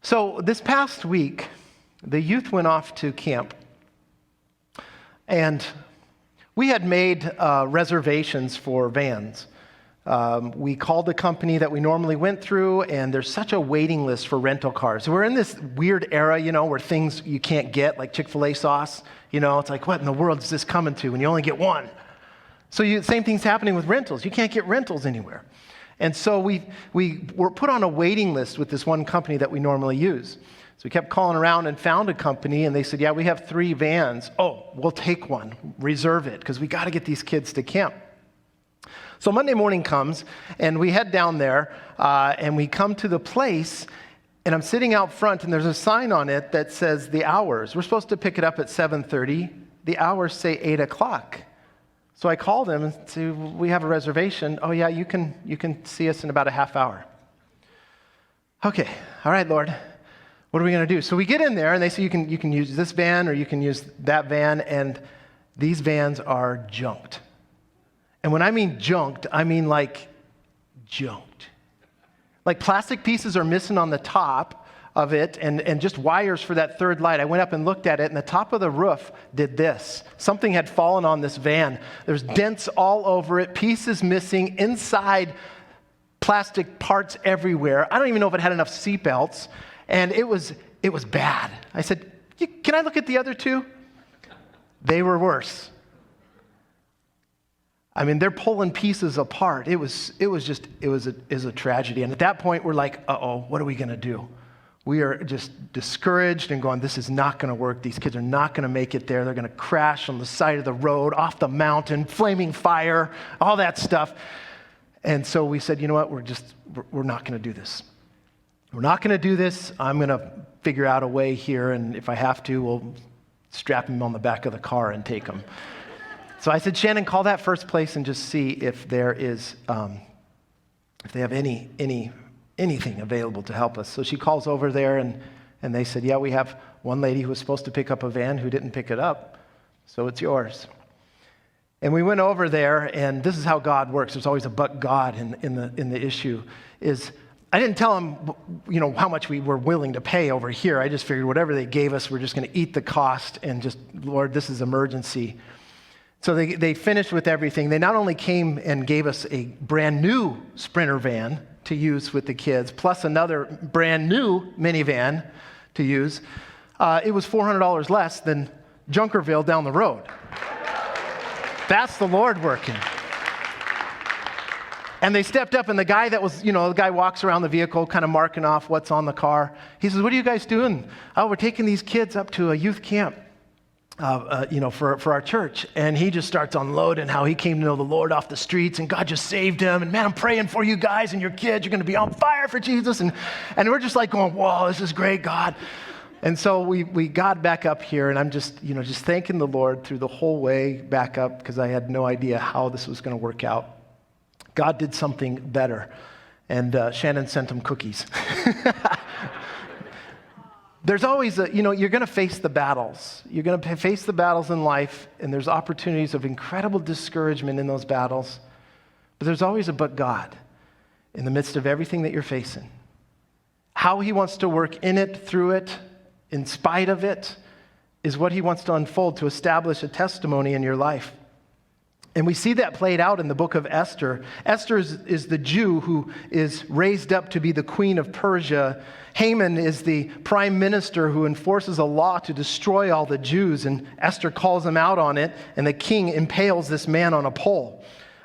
So this past week, the youth went off to camp, and we had made reservations for vans. We called the company that we normally went through, and there's such a waiting list for rental cars. So we're in this weird era, where things you can't get, like Chick-fil-A sauce. It's like, what in the world is this coming to when you only get one? So same thing's happening with rentals. You can't get rentals anywhere. And so we were put on a waiting list with this one company that we normally use. So we kept calling around and found a company, and they said, yeah, we have 3 vans. Oh, we'll take one. Reserve it, because we got to get these kids to camp. So Monday morning comes, and we head down there, and we come to the place, and I'm sitting out front, and there's a sign on it that says the hours. We're supposed to pick it up at 7:30. The hours say 8 o'clock. So I called them and said, we have a reservation. Oh, yeah, you can see us in about a half hour. Okay, all right, Lord, what are we going to do? So we get in there, and they say you can use this van or you can use that van, and these vans are junked. And when I mean junked, I mean like junked. Like plastic pieces are missing on the top of it and just wires for that third light. I went up and looked at it, and the top of the roof did this. Something had fallen on this van. There's dents all over it, pieces missing, inside plastic parts everywhere. I don't even know if it had enough seatbelts, and it was bad. I said, can I look at the other 2? They were worse. I mean, they're pulling pieces apart. It was a tragedy. And at that point, we're like, uh-oh, what are we going to do? We are just discouraged and going, this is not going to work. These kids are not going to make it there. They're going to crash on the side of the road, off the mountain, flaming fire, all that stuff. And so we said, you know what? We're not going to do this. We're not going to do this. I'm going to figure out a way here. And if I have to, we'll strap him on the back of the car and take him. So I said, Shannon, call that first place and just see if there is, if they have anything available to help us. So she calls over there, and they said, yeah, we have one lady who was supposed to pick up a van who didn't pick it up, so it's yours. And we went over there, and this is how God works. There's always a but God in the issue. Is I didn't tell them, how much we were willing to pay over here. I just figured whatever they gave us, we're just going to eat the cost and just, Lord, this is emergency. So they finished with everything. They not only came and gave us a brand new Sprinter van to use with the kids, plus another brand new minivan to use. It was $400 less than Junkerville down the road. That's the Lord working. And they stepped up, and the guy the guy walks around the vehicle kind of marking off what's on the car. He says, what are you guys doing? Oh, we're taking these kids up to a youth camp. For our church. And he just starts unloading how he came to know the Lord off the streets, and God just saved him. And man, I'm praying for you guys and your kids. You're going to be on fire for Jesus. And we're just like going, whoa, this is great, God. And so we got back up here, and I'm just thanking the Lord through the whole way back up, because I had no idea how this was going to work out. God did something better. And Shannon sent him cookies. There's always you're going to face the battles. You're going to face the battles in life, and there's opportunities of incredible discouragement in those battles. But there's always a but God in the midst of everything that you're facing. How he wants to work in it, through it, in spite of it, is what he wants to unfold to establish a testimony in your life. And we see that played out in the book of Esther. Esther is the Jew who is raised up to be the queen of Persia. Haman is the prime minister who enforces a law to destroy all the Jews, and Esther calls him out on it, and the king impales this man on a pole.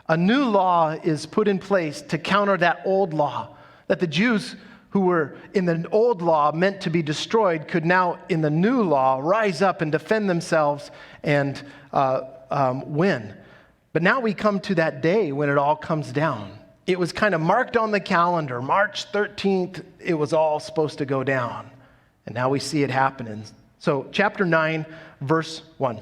A new law is put in place to counter that old law, that the Jews who were in the old law meant to be destroyed could now, in the new law, rise up and defend themselves and win. But now we come to that day when it all comes down. It was kind of marked on the calendar. March 13th, it was all supposed to go down. And now we see it happening. So chapter 9, verse 1.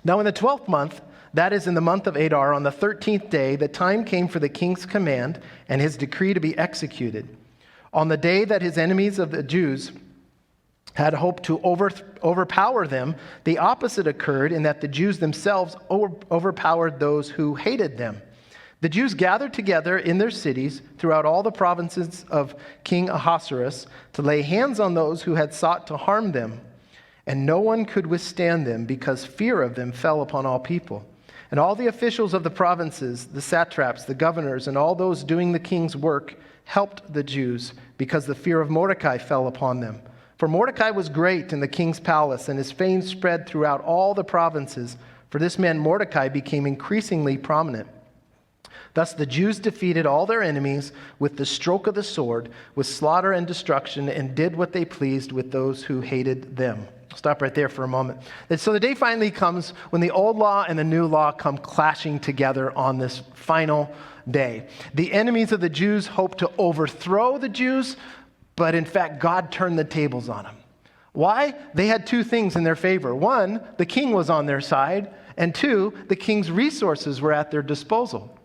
Now in the 12th month, that is in the month of Adar, on the 13th day, the time came for the king's command and his decree to be executed. On the day that his enemies of the Jews had hoped to overpower them, the opposite occurred in that the Jews themselves overpowered those who hated them. The Jews gathered together in their cities throughout all the provinces of King Ahasuerus to lay hands on those who had sought to harm them. And no one could withstand them because fear of them fell upon all people. And all the officials of the provinces, the satraps, the governors, and all those doing the king's work helped the Jews because the fear of Mordecai fell upon them. For Mordecai was great in the king's palace, and his fame spread throughout all the provinces. For this man Mordecai became increasingly prominent. Thus the Jews defeated all their enemies with the stroke of the sword, with slaughter and destruction, and did what they pleased with those who hated them. Stop right there for a moment. And so the day finally comes when the old law and the new law come clashing together on this final day. The enemies of the Jews hope to overthrow the Jews, but in fact, God turned the tables on them. Why? They had two things in their favor. One, the king was on their side, and two, the king's resources were at their disposal.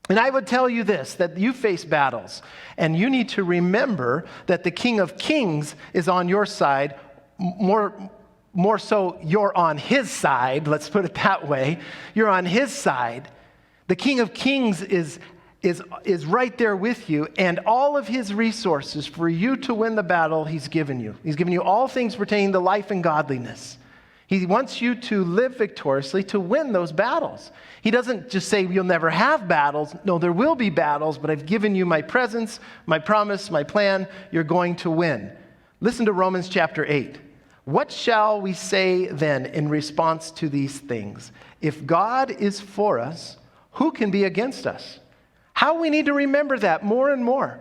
And I would tell you this, that you face battles, and you need to remember that the King of Kings is on your side. More so, you're on his side. Let's put it that way. You're on his side. The King of Kings is right there with you, and all of his resources for you to win the battle, he's given you. He's given you all things pertaining to life and godliness. He wants you to live victoriously to win those battles. He doesn't just say you'll never have battles. No, there will be battles, but I've given you my presence, my promise, my plan. You're going to win. Listen to Romans chapter 8. What shall we say then in response to these things? If God is for us, who can be against us? How we need to remember that more and more,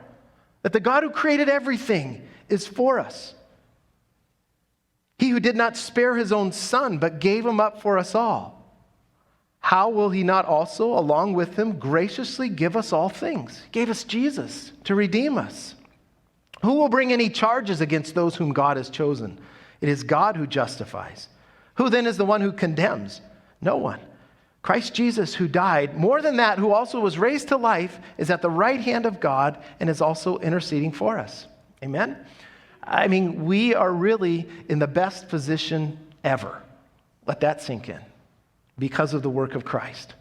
that the God who created everything is for us. He who did not spare his own son, but gave him up for us all. How will he not also, along with him, graciously give us all things? He gave us Jesus to redeem us. Who will bring any charges against those whom God has chosen? It is God who justifies. Who then is the one who condemns? No one. Christ Jesus, who died, more than that, who also was raised to life, is at the right hand of God and is also interceding for us. Amen? I mean, we are really in the best position ever. Let that sink in. Because of the work of Christ.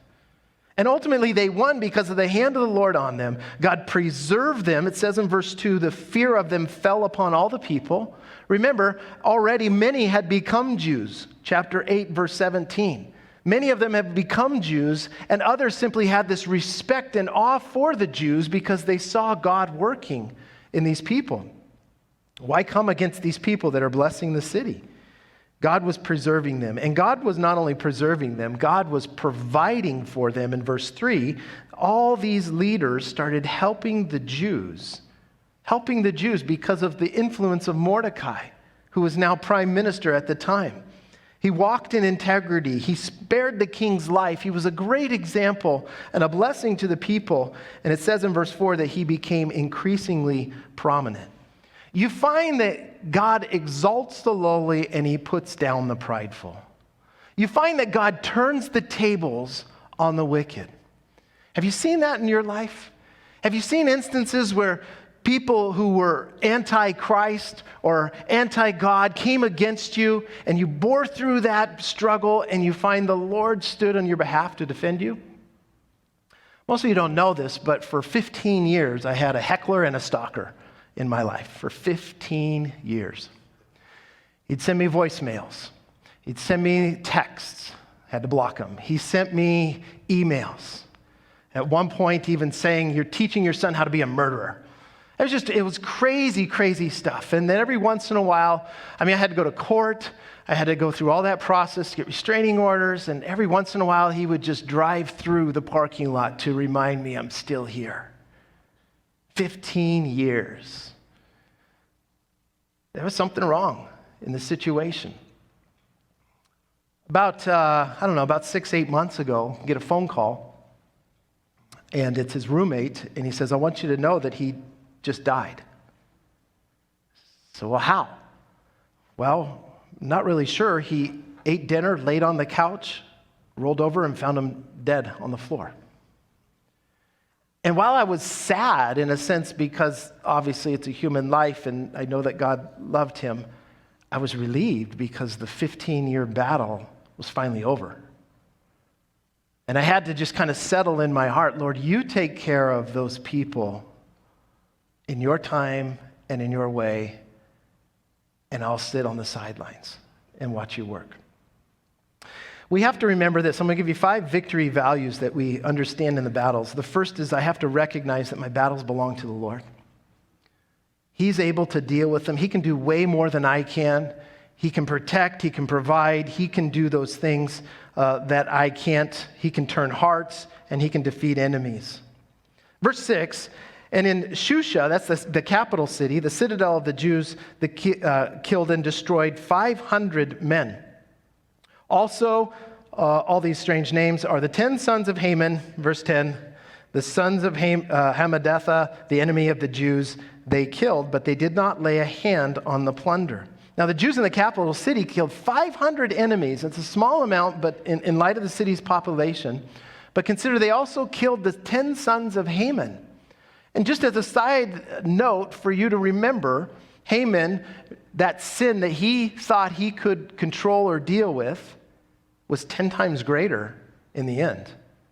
And ultimately they won because of the hand of the Lord on them. God preserved them. It says in verse 2, the fear of them fell upon all the people. Remember, already many had become Jews. Chapter 8, verse 17. Many of them have become Jews, and others simply had this respect and awe for the Jews because they saw God working in these people. Why come against these people that are blessing the city? God was preserving them. And God was not only preserving them, God was providing for them. In verse 3, all these leaders started helping the Jews because of the influence of Mordecai, who was now prime minister at the time. He walked in integrity. He spared the king's life. He was a great example and a blessing to the people. And it says in verse 4 that he became increasingly prominent. You find that God exalts the lowly and he puts down the prideful. You find that God turns the tables on the wicked. Have you seen that in your life? Have you seen instances where people who were anti-Christ or anti-God came against you and you bore through that struggle and you find the Lord stood on your behalf to defend you? Most of you don't know this, but for 15 years I had a heckler and a stalker in my life for 15 years. He'd send me voicemails. He'd send me texts. I had to block him. He sent me emails. At one point even saying, "You're teaching your son how to be a murderer." It was crazy, crazy stuff. And then every once in a while, I had to go to court. I had to go through all that process to get restraining orders. And every once in a while, he would just drive through the parking lot to remind me I'm still here. 15 years. There was something wrong in the situation. About 6-8 months ago, I get a phone call, and it's his roommate, and he says, "I want you to know that he just died." So, well, how? Well, not really sure. He ate dinner, laid on the couch, rolled over, and found him dead on the floor. And while I was sad in a sense because obviously it's a human life and I know that God loved him, I was relieved because the 15-year battle was finally over. And I had to just kind of settle in my heart, Lord, you take care of those people in your time and in your way, and I'll sit on the sidelines and watch you work. We have to remember this. I'm going to give you 5 victory values that we understand in the battles. The first is I have to recognize that my battles belong to the Lord. He's able to deal with them. He can do way more than I can. He can protect. He can provide. He can do those things that I can't. He can turn hearts, and he can defeat enemies. Verse 6, and in Shusha, that's the capital city, the citadel of the Jews, killed and destroyed 500 men. Also, all these strange names are the 10 sons of Haman, verse 10, the sons of Hammedatha, the enemy of the Jews, they killed, but they did not lay a hand on the plunder. Now, the Jews in the capital city killed 500 enemies. It's a small amount, but in light of the city's population. But consider they also killed the 10 sons of Haman. And just as a side note for you to remember, Haman, that sin that he thought he could control or deal with, was 10 times greater in the end,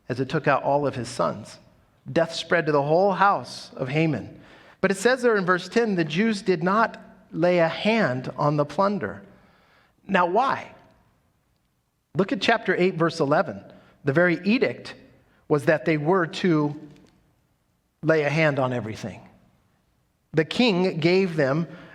as it took out all of his sons. Death spread to the whole house of Haman. But it says there in verse 10, the Jews did not lay a hand on the plunder. Now, why? Look at chapter 8, verse 11. The very edict was that they were to lay a hand on everything. The king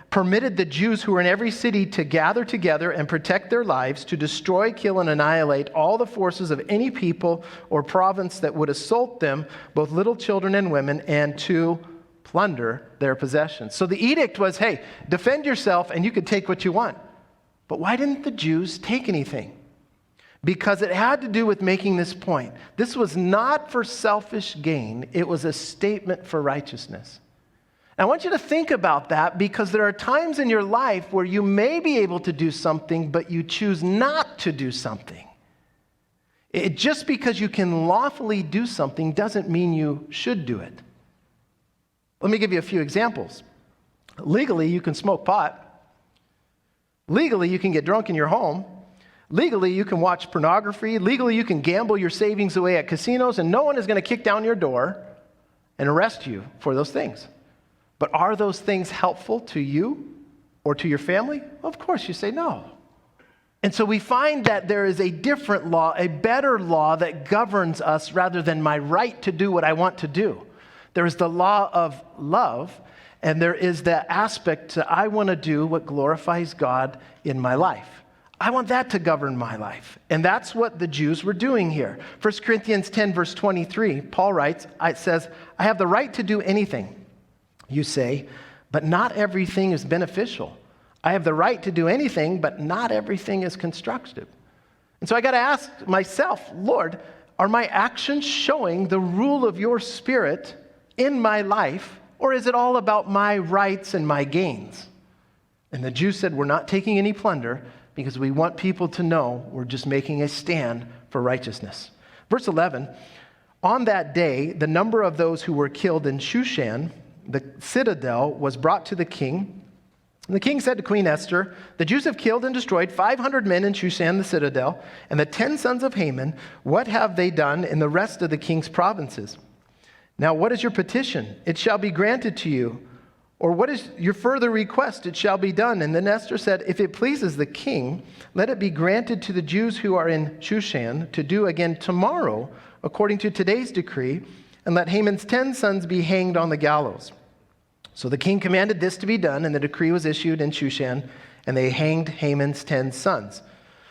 permitted the Jews who were in every city to gather together and protect their lives, to destroy, kill, and annihilate all the forces of any people or province that would assault them, both little children and women, and to plunder their possessions. So the edict was, hey, defend yourself and you could take what you want. But why didn't the Jews take anything? Because it had to do with making this point. This was not for selfish gain. It was a statement for righteousness. I want you to think about that, because there are times in your life where you may be able to do something, but you choose not to do something. Just because you can lawfully do something doesn't mean you should do it. Let me give you a few examples. Legally, you can smoke pot. Legally, you can get drunk in your home. Legally, you can watch pornography. Legally, you can gamble your savings away at casinos, and no one is going to kick down your door and arrest you for those things. But are those things helpful to you or to your family? Of course, you say no. And so we find that there is a different law, a better law that governs us rather than my right to do what I want to do. There is the law of love, and there is the aspect that I want to do what glorifies God in my life. I want that to govern my life. And that's what the Jews were doing here. 1 Corinthians 10, verse 23, Paul writes, it says, I have the right to do anything, you say, but not everything is beneficial. I have the right to do anything, but not everything is constructive. And so I got to ask myself, Lord, are my actions showing the rule of your Spirit in my life, or is it all about my rights and my gains? And the Jews said, we're not taking any plunder because we want people to know we're just making a stand for righteousness. Verse 11, on that day, the number of those who were killed in Shushan, the citadel, was brought to the king. And the king said to Queen Esther, the Jews have killed and destroyed 500 men in Shushan, the citadel, and the 10 sons of Haman. What have they done in the rest of the king's provinces? Now, what is your petition? It shall be granted to you. Or what is your further request? It shall be done. And then Esther said, if it pleases the king, let it be granted to the Jews who are in Shushan to do again tomorrow, according to today's decree, and let Haman's 10 sons be hanged on the gallows. So the king commanded this to be done, and the decree was issued in Shushan, and they hanged Haman's 10 sons.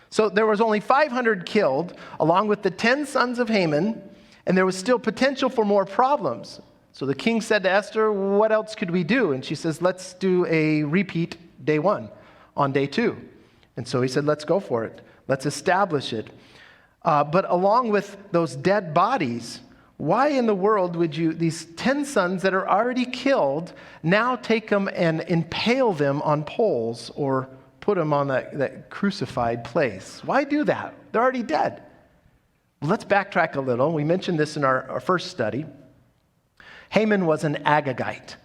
So there was only 500 killed, along with the 10 sons of Haman, and there was still potential for more problems. So the king said to Esther, what else could we do? And she says, let's do a repeat day 1 on day 2. And so he said, let's go for it. Let's establish it. But along with those dead bodies, why in the world would you, these 10 sons that are already killed, now take them and impale them on poles or put them on that crucified place? Why do that? They're already dead. Well, let's backtrack a little. We mentioned this in our first study. Haman was an Agagite,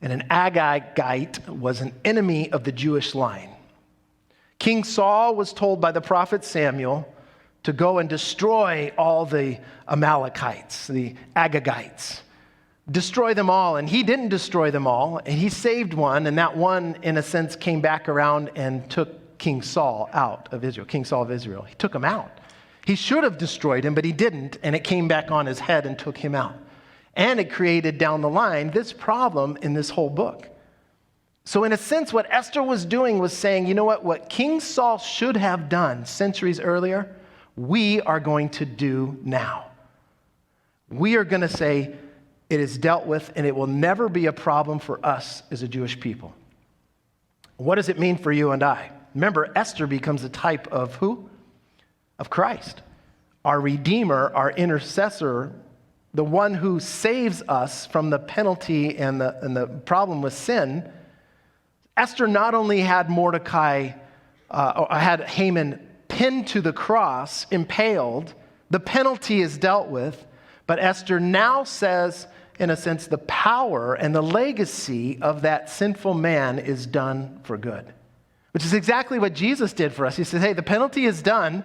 and an Agagite was an enemy of the Jewish line. King Saul was told by the prophet Samuel to go and destroy all the Amalekites, the Agagites. Destroy them all. And he didn't destroy them all. And he saved one. And that one, in a sense, came back around and took King Saul out of Israel, King Saul of Israel. He took him out. He should have destroyed him, but he didn't. And it came back on his head and took him out. And it created down the line this problem in this whole book. So in a sense, what Esther was doing was saying, you know what King Saul should have done centuries earlier, we are going to do now. We are going to say it is dealt with and it will never be a problem for us as a Jewish people. What does it mean for you and I? Remember, Esther becomes a type of who? Of Christ, our Redeemer, our intercessor, the one who saves us from the penalty and the problem with sin. Esther not only had had Haman pinned to the cross, impaled, the penalty is dealt with, but Esther now says, in a sense, the power and the legacy of that sinful man is done for good, which is exactly what Jesus did for us. He says, hey, the penalty is done.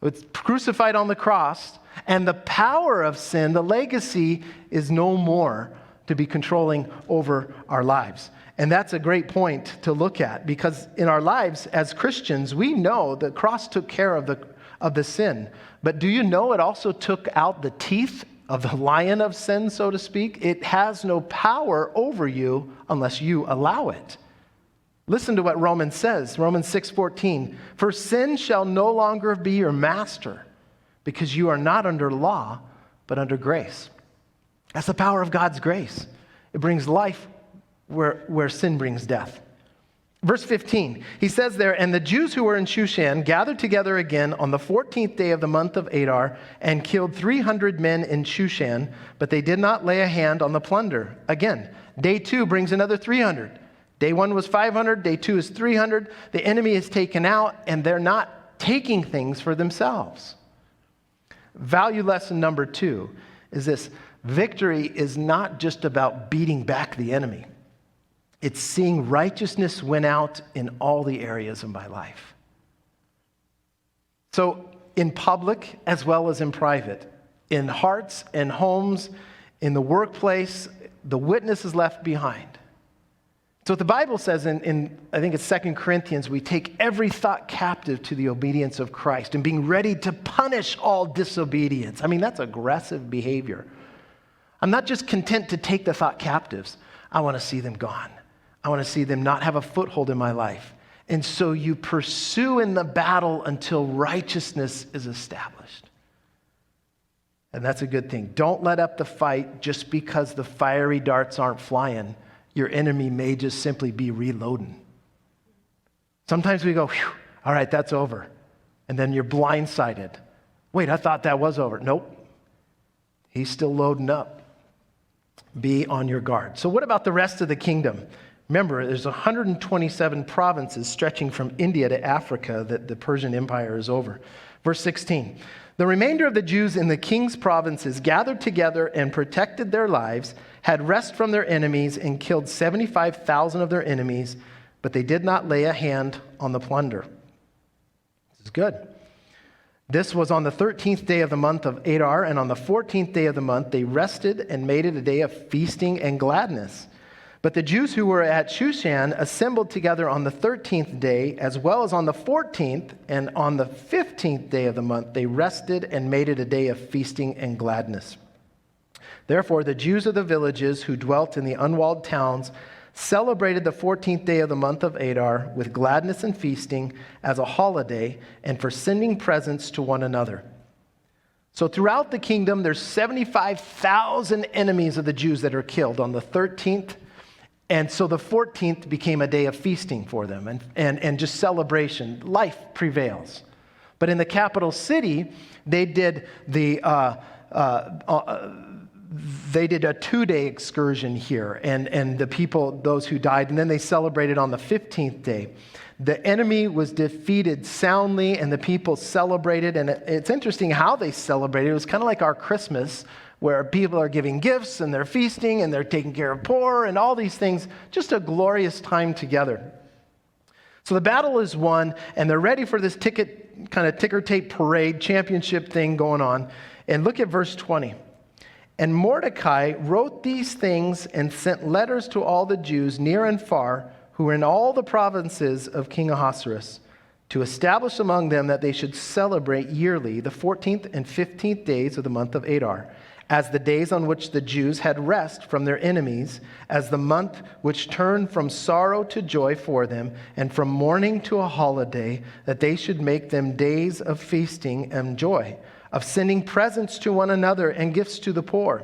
It's crucified on the cross, and the power of sin, the legacy, is no more to be controlling over our lives. And that's a great point to look at, because in our lives as Christians, we know the cross took care of the sin. But do you know it also took out the teeth of the lion of sin, so to speak? It has no power over you unless you allow it. Listen to what Romans says, Romans 6:14. For sin shall no longer be your master, because you are not under law, but under grace. That's the power of God's grace. It brings life where sin brings death. Verse 15, he says there, and the Jews who were in Shushan gathered together again on the 14th day of the month of Adar and killed 300 men in Shushan, but they did not lay a hand on the plunder. Again, day 2 brings another 300. Day 1 was 500, day 2 is 300. The enemy is taken out, and they're not taking things for themselves. Value lesson number 2 is this: victory is not just about beating back the enemy. It's seeing righteousness win out in all the areas of my life. So in public as well as in private, in hearts and homes, in the workplace, the witness is left behind. So what the Bible says in I think it's 2 Corinthians, we take every thought captive to the obedience of Christ and being ready to punish all disobedience. I mean, that's aggressive behavior. I'm not just content to take the thought captives. I want to see them gone. I want to see them not have a foothold in my life. And so you pursue in the battle until righteousness is established. And that's a good thing. Don't let up the fight just because the fiery darts aren't flying. Your enemy may just simply be reloading. Sometimes we go, phew, all right, that's over. And then you're blindsided. Wait, I thought that was over. Nope. He's still loading up. Be on your guard. So what about the rest of the kingdom? Remember, there's 127 provinces stretching from India to Africa that the Persian Empire is over. Verse 16, the remainder of the Jews in the king's provinces gathered together and protected their lives, had rest from their enemies, and killed 75,000 of their enemies, but they did not lay a hand on the plunder. This is good. This was on the 13th day of the month of Adar, and on the 14th day of the month they rested and made it a day of feasting and gladness. But the Jews who were at Shushan assembled together on the 13th day, as well as on the 14th, and on the 15th day of the month they rested and made it a day of feasting and gladness. Therefore the Jews of the villages who dwelt in the unwalled towns celebrated the 14th day of the month of Adar with gladness and feasting as a holiday, and for sending presents to one another. So throughout the kingdom, there's 75,000 enemies of the Jews that are killed on the 13th. And so the 14th became a day of feasting for them and just celebration. Life prevails. But in the capital city, they did a 2-day excursion here. And the people, those who died, and then they celebrated on the 15th day. The enemy was defeated soundly, and the people celebrated. And it's interesting how they celebrated. It was kind of like our Christmas, where people are giving gifts and they're feasting and they're taking care of poor and all these things. Just a glorious time together. So the battle is won, and they're ready for this ticker tape parade championship thing going on. And look at verse 20. And Mordecai wrote these things and sent letters to all the Jews near and far who were in all the provinces of King Ahasuerus, to establish among them that they should celebrate yearly the 14th and 15th days of the month of Adar, as the days on which the Jews had rest from their enemies, as the month which turned from sorrow to joy for them, and from mourning to a holiday, that they should make them days of feasting and joy, of sending presents to one another and gifts to the poor.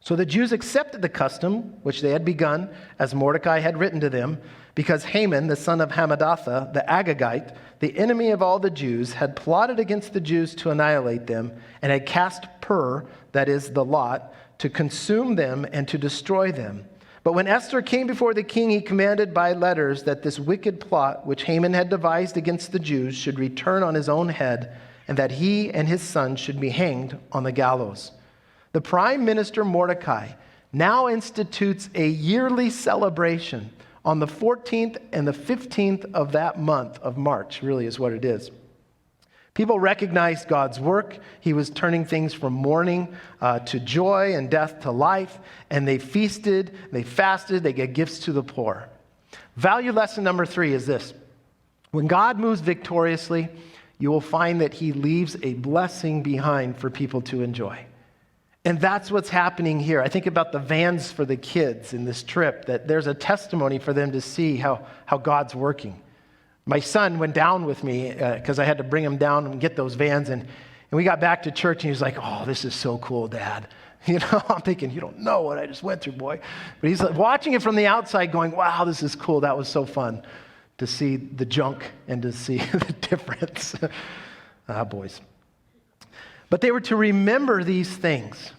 So the Jews accepted the custom which they had begun, as Mordecai had written to them, because Haman, the son of Hammedatha, the Agagite, the enemy of all the Jews, had plotted against the Jews to annihilate them, and had cast pur, that is, the lot, to consume them and to destroy them. But when Esther came before the king, he commanded by letters that this wicked plot which Haman had devised against the Jews should return on his own head, and that he and his sons should be hanged on the gallows. The prime minister Mordecai now institutes a yearly celebration on the 14th and the 15th of that month of March, really is what it is. People recognized God's work. He was turning things from mourning to joy and death to life, and they feasted, they fasted, they gave gifts to the poor. Value lesson number 3 is this. When God moves victoriously, you will find that he leaves a blessing behind for people to enjoy. And that's what's happening here. I think about the vans for the kids in this trip, that there's a testimony for them to see how God's working. My son went down with me because I had to bring him down and get those vans. And we got back to church, and he was like, "Oh, this is so cool, Dad." You know, I'm thinking, you don't know what I just went through, boy. But he's watching it from the outside going, "Wow, this is cool. That was so fun to see the junk and to see the difference." Boys. But they were to remember these things.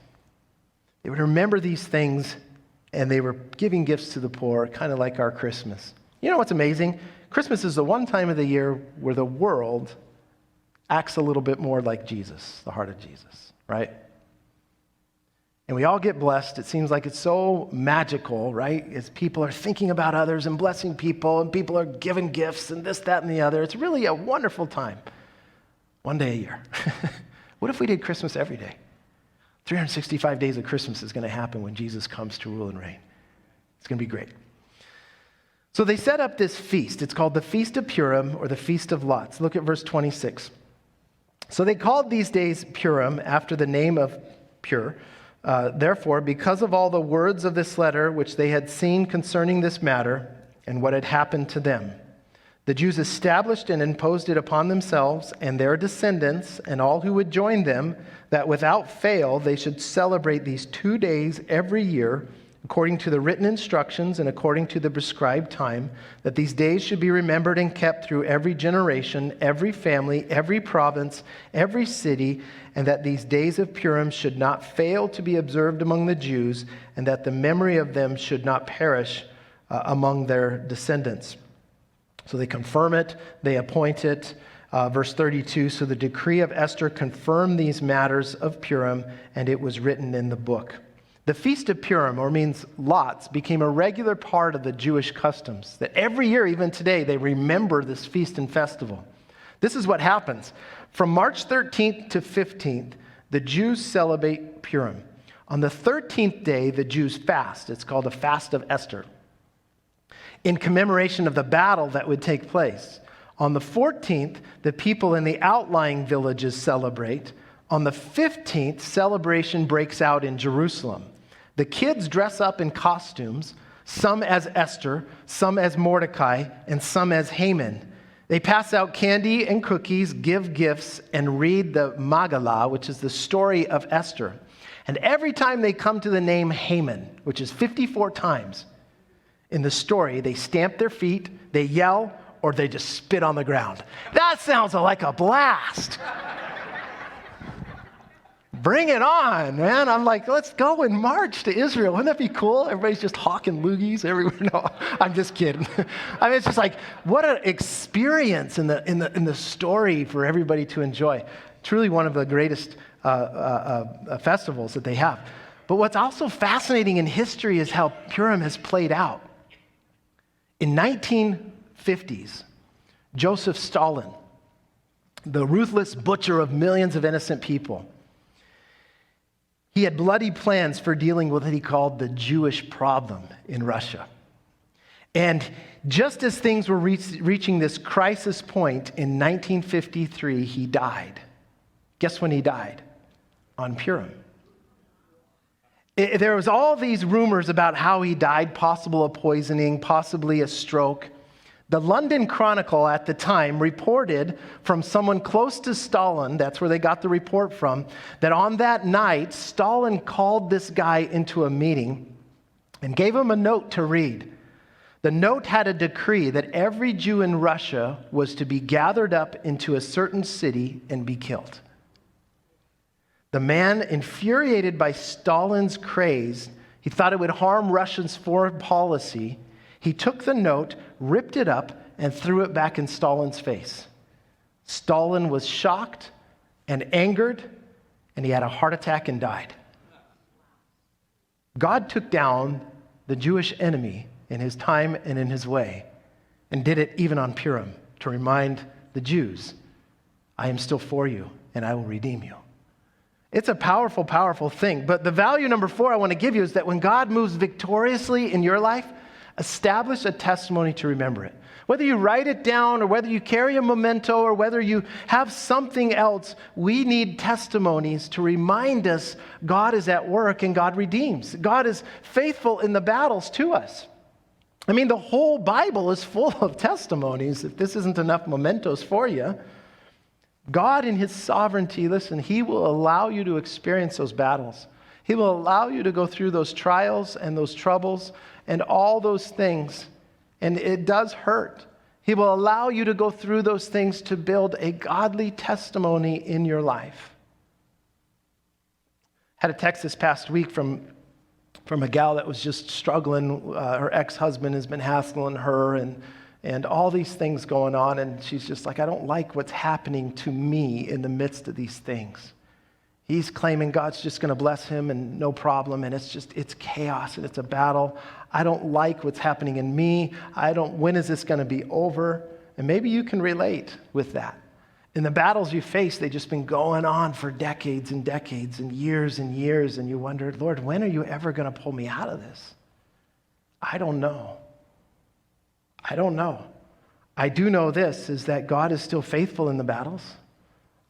They would remember these things, and they were giving gifts to the poor, kind of like our Christmas. You know what's amazing? Christmas is the one time of the year where the world acts a little bit more like Jesus, the heart of Jesus, right? And we all get blessed. It seems like it's so magical, right? As people are thinking about others and blessing people, and people are giving gifts and this, that, and the other. It's really a wonderful time. One day a year. What if we did Christmas every day? 365 days of Christmas is going to happen when Jesus comes to rule and reign. It's going to be great. So they set up this feast. It's called the Feast of Purim, or the Feast of Lots. Look at verse 26. So they called these days Purim after the name of Pur. Therefore, because of all the words of this letter which they had seen concerning this matter and what had happened to them, the Jews established and imposed it upon themselves and their descendants and all who would join them, that without fail they should celebrate these 2 days every year, according to the written instructions and according to the prescribed time, that these days should be remembered and kept through every generation, every family, every province, every city, and that these days of Purim should not fail to be observed among the Jews, and that the memory of them should not perish among their descendants. So they confirm it, they appoint it. Verse 32, so the decree of Esther confirmed these matters of Purim, and it was written in the book. The Feast of Purim, or means lots, became a regular part of the Jewish customs, that every year, even today, they remember this feast and festival. This is what happens. From March 13th to 15th, the Jews celebrate Purim. On the 13th day, the Jews fast. It's called the Fast of Esther, in commemoration of the battle that would take place. On the 14th, the people in the outlying villages celebrate. On the 15th, celebration breaks out in Jerusalem. The kids dress up in costumes, some as Esther, some as Mordecai, and some as Haman. They pass out candy and cookies, give gifts, and read the Megillah, which is the story of Esther. And every time they come to the name Haman, which is 54 times in the story, they stamp their feet, they yell, or they just spit on the ground. That sounds like a blast. Bring it on, man. I'm like, let's go and march to Israel. Wouldn't that be cool? Everybody's just hawking loogies everywhere. No, I'm just kidding. I mean, it's just like, what an experience in the story for everybody to enjoy. Truly one of the greatest festivals that they have. But what's also fascinating in history is how Purim has played out. In 1950s, Joseph Stalin, the ruthless butcher of millions of innocent people. He had bloody plans for dealing with what he called the Jewish problem in Russia. And just as things were reaching this crisis point in 1953, he died. Guess when he died? On Purim. There was all these rumors about how he died, possible a poisoning, possibly a stroke. The London Chronicle at the time reported from someone close to Stalin, that's where they got the report from, that on that night, Stalin called this guy into a meeting and gave him a note to read. The note had a decree that every Jew in Russia was to be gathered up into a certain city and be killed. The man, infuriated by Stalin's craze, he thought it would harm Russia's foreign policy. He took the note, ripped it up, and threw it back in Stalin's face. Stalin was shocked and angered, and he had a heart attack and died. God took down the Jewish enemy in his time and in his way, and did it even on Purim to remind the Jews, I am still for you, and I will redeem you. It's a powerful, powerful thing. But the value number 4 I want to give you is that when God moves victoriously in your life, establish a testimony to remember it. Whether you write it down or whether you carry a memento or whether you have something else, we need testimonies to remind us God is at work and God redeems. God is faithful in the battles to us. I mean, the whole Bible is full of testimonies. If this isn't enough mementos for you, God in his sovereignty, listen, he will allow you to experience those battles. He will allow you to go through those trials and those troubles and all those things. And it does hurt. He will allow you to go through those things to build a godly testimony in your life. Had a text this past week from a gal that was just struggling. Her ex-husband has been hassling her and all these things going on. And she's just like, I don't like what's happening to me in the midst of these things. He's claiming God's just going to bless him and no problem. And it's chaos and it's a battle. I don't like what's happening in me. When is this going to be over? And maybe you can relate with that. In the battles you face, they've just been going on for decades and decades and years. And you wonder, Lord, when are you ever going to pull me out of this? I don't know. I do know this, is that God is still faithful in the battles.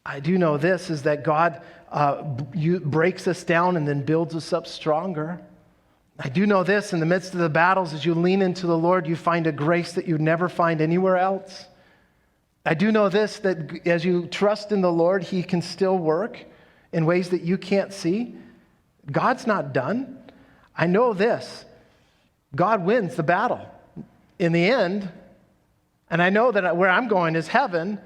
I do know this, is that God breaks us down and then builds us up stronger. I do know this, in the midst of the battles, as you lean into the Lord, you find a grace that you'd never find anywhere else. I do know this, that as you trust in the Lord, he can still work in ways that you can't see. God's not done. I know this, God wins the battle in the end, and I know that where I'm going is heaven,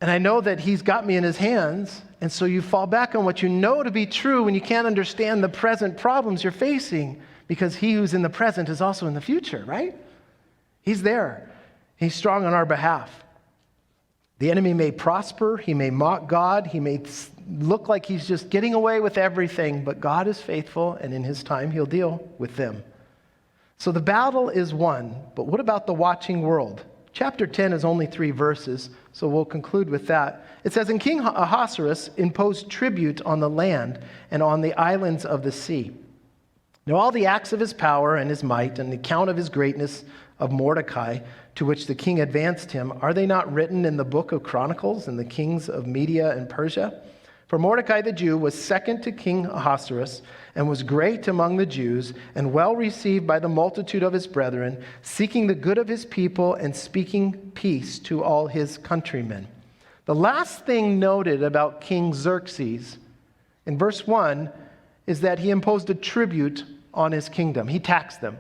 and I know that he's got me in his hands, and so you fall back on what you know to be true when you can't understand the present problems you're facing, because he who's in the present is also in the future, right? He's there. He's strong on our behalf. The enemy may prosper, he may mock God, he may look like he's just getting away with everything, but God is faithful, and in his time he'll deal with them. So the battle is won, but what about the watching world? Chapter 10 is only 3 verses, so we'll conclude with that. It says, And King Ahasuerus imposed tribute on the land and on the islands of the sea. Now all the acts of his power and his might and the account of his greatness of Mordecai, to which the king advanced him, are they not written in the book of Chronicles and the kings of Media and Persia? For Mordecai the Jew was second to King Ahasuerus, and was great among the Jews, and well received by the multitude of his brethren, seeking the good of his people and speaking peace to all his countrymen. The last thing noted about King Xerxes in verse 1 is that he imposed a tribute on his kingdom. He taxed them.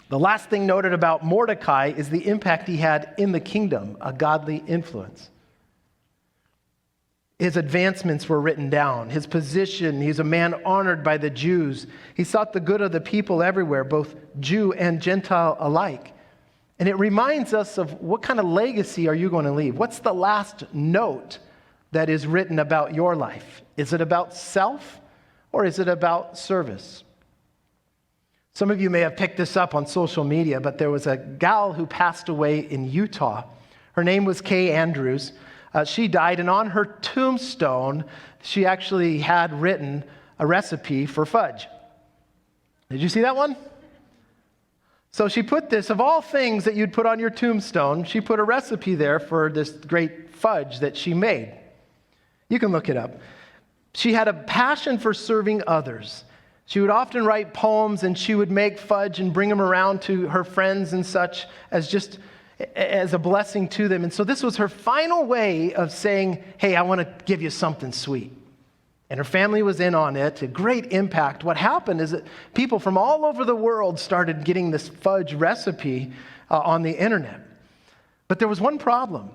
The last thing noted about Mordecai is the impact he had in the kingdom, a godly influence. His advancements were written down. His position, he's a man honored by the Jews. He sought the good of the people everywhere, both Jew and Gentile alike. And it reminds us of what kind of legacy are you going to leave? What's the last note that is written about your life? Is it about self or is it about service? Some of you may have picked this up on social media, but there was a gal who passed away in Utah Her name was Kay Andrews. She died, and on her tombstone, she actually had written a recipe for fudge. Did you see that one? So she put this, of all things that you'd put on your tombstone, she put a recipe there for this great fudge that she made. You can look it up. She had a passion for serving others. She would often write poems, and she would make fudge and bring them around to her friends and such as a blessing to them. And so this was her final way of saying, hey, I want to give you something sweet. And her family was in on it, a great impact. What happened is that people from all over the world started getting this fudge recipe on the internet. But there was one problem.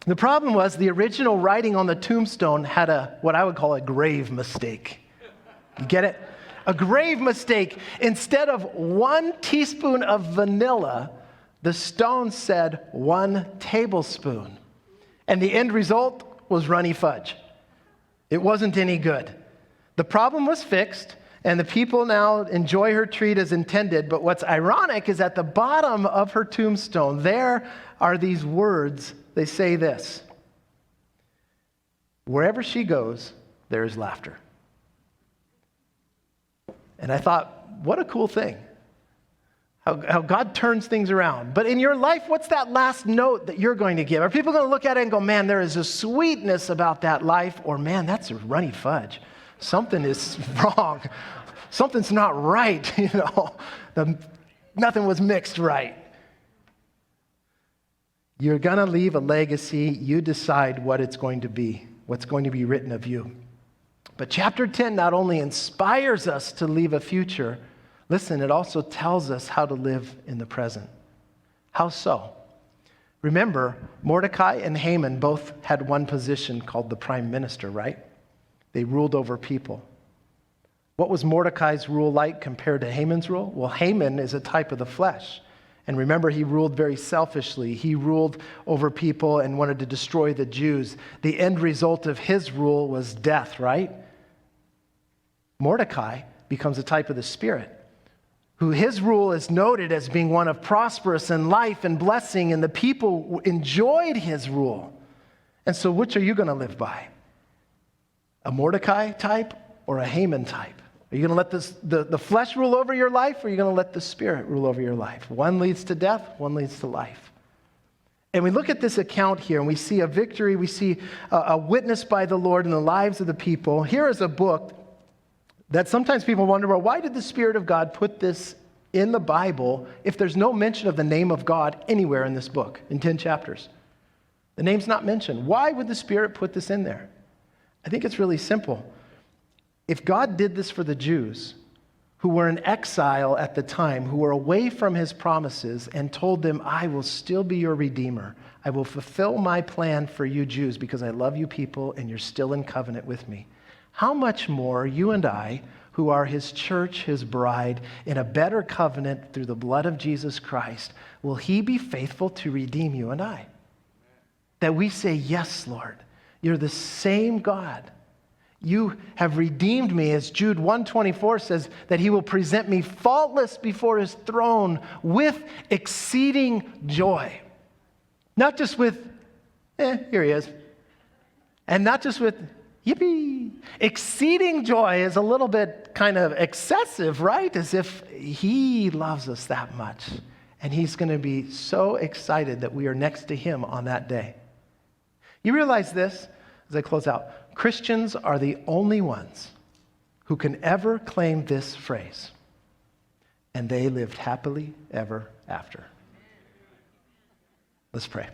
The problem was the original writing on the tombstone had what I would call a grave mistake. You get it? A grave mistake. Instead of 1 teaspoon of vanilla, the stone said 1 tablespoon. And the end result was runny fudge. It wasn't any good. The problem was fixed, and the people now enjoy her treat as intended. But what's ironic is at the bottom of her tombstone, there are these words. They say this: wherever she goes, there is laughter. And I thought, what a cool thing. How God turns things around. But in your life, what's that last note that you're going to give? Are people going to look at it and go, man, there is a sweetness about that life, or man, that's a runny fudge. Something is wrong. Something's not right, nothing was mixed right. You're going to leave a legacy. You decide what it's going to be, what's going to be written of you. But chapter 10 not only inspires us to leave a future, listen, it also tells us how to live in the present. How so? Remember, Mordecai and Haman both had one position called the prime minister, right? They ruled over people. What was Mordecai's rule like compared to Haman's rule? Well, Haman is a type of the flesh. And remember, he ruled very selfishly. He ruled over people and wanted to destroy the Jews. The end result of his rule was death, right? Mordecai becomes a type of the Spirit, who his rule is noted as being one of prosperous and life and blessing, and the people enjoyed his rule. And so which are you going to live by? A Mordecai type or a Haman type? Are you going to let the flesh rule over your life, or are you going to let the Spirit rule over your life? One leads to death, one leads to life. And we look at this account here, and we see a victory, we see a witness by the Lord in the lives of the people. Here is a book that sometimes people wonder, well, why did the Spirit of God put this in the Bible if there's no mention of the name of God anywhere in this book, in 10 chapters? The name's not mentioned. Why would the Spirit put this in there? I think it's really simple. If God did this for the Jews, who were in exile at the time, who were away from his promises, and told them, I will still be your Redeemer. I will fulfill my plan for you Jews because I love you people and you're still in covenant with me. How much more you and I, who are his church, his bride, in a better covenant through the blood of Jesus Christ, will he be faithful to redeem you and I? That we say, yes, Lord, you're the same God. You have redeemed me, as Jude 1:24 says, that he will present me faultless before his throne with exceeding joy. Not just with, here he is. And not just with, yippee. Exceeding joy is a little bit kind of excessive, right? As if he loves us that much. And he's going to be so excited that we are next to him on that day. You realize this, as I close out, Christians are the only ones who can ever claim this phrase, and they lived happily ever after. Let's pray.